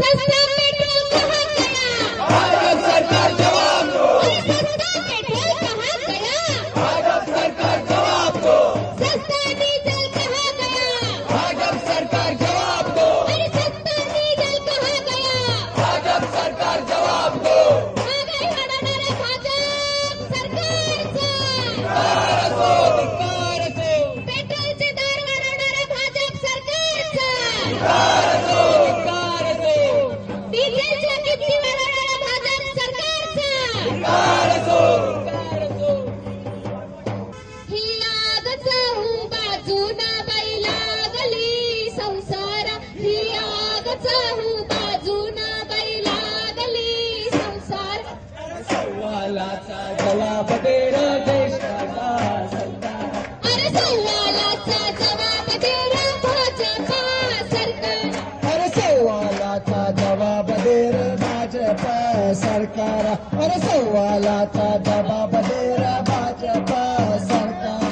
सस्ता पेट्रोल कहाँ गया? भाजपा सरकार जवाब दो। सस्ता पेट्रोल कहाँ गया? भाजपा सरकार जवाब दो। सस्ता डीजल कहाँ गया? भाजपा सरकार जवाब दो। सस्ता डीजल कहाँ गया? भाजपा सरकार जवाब दो। महागाई वाढवणाऱ्या भाजप सरकारचा धिक्कार असो, पेट्रोलचे दर वाढवणाऱ्या भाजप सरकारचा धिक्कार असो, डिझेलच्या किमती वाढवणाऱ्या भाजप सरकारचा धिक्कार असो, धिक्कार असो. ही आगच हू बाजूना बाई लागली संसार ही आगच हू बाजूना बाई लागली संसार सवालाचा जवाब दे रे देशाचा सरकार. अरे सवालाचा जवाब दे रे भाजपा सरकार अरे सवालाचा जवाब दे रे भाजपा सरकार. अरे सवालाचा जवाब दे रे भाजपा सरकार.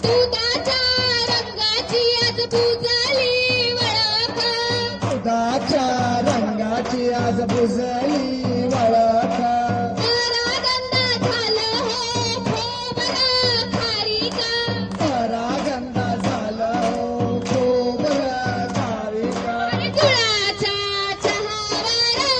दुधाच्या रंगाची आज बुजली वळख दुधाच्या रंगाची आज बुजली वळख. परागंदा झालं हो खोबरं खारीका परागंदा झालं हो खोबरं खारीका. आणि गुळाच्या चहावर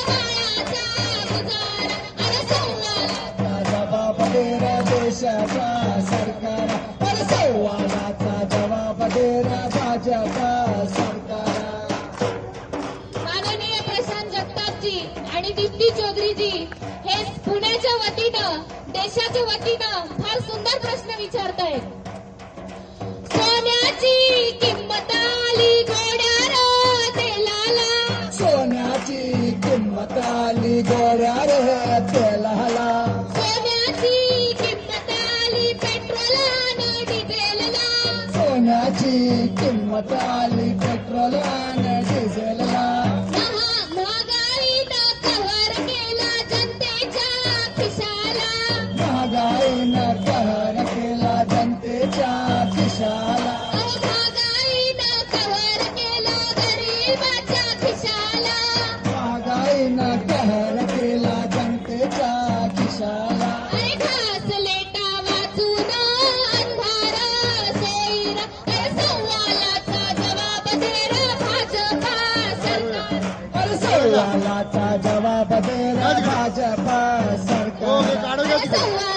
माळाचा गुजार अरे सवालाचा जवाब दे रे देशाचा सरकार. अरे सवालाचा जवाब दे रे भाजपा सरकार. माननीय प्रशांत जगतापजी आणि दीप्ती चौधरीजी हे पुण्याच्या वतीनं देशाच्या वतीनं फार सुंदर प्रश्न विचारतायत. सोन्याची किंमत आली घोड्यावर तेलाला सोन्याची किंमत आली गोड्यावर तेलाला. सोन्याची किंमत आली पेट्रोल आणि डिझेलला सोन्याची किंमत आली पेट्रोल आणि डिझेलला. महागाईनं कहर केला जनतेच्या खिशाला महागाईनं कहर केला जनतेच्या खिशाला. महागाईनं कहर केला गरिबाच्या खिशाला महागाईनं कहर केला जनतेच्या खिशाला. अरे घास लेटा वाचून अंधार सैर अरे सवालाचा जवाब दे रे भाजपा सरकार अरे सवालाचा जवाब दे रे भाजपा सरकार. अरे सवालाचा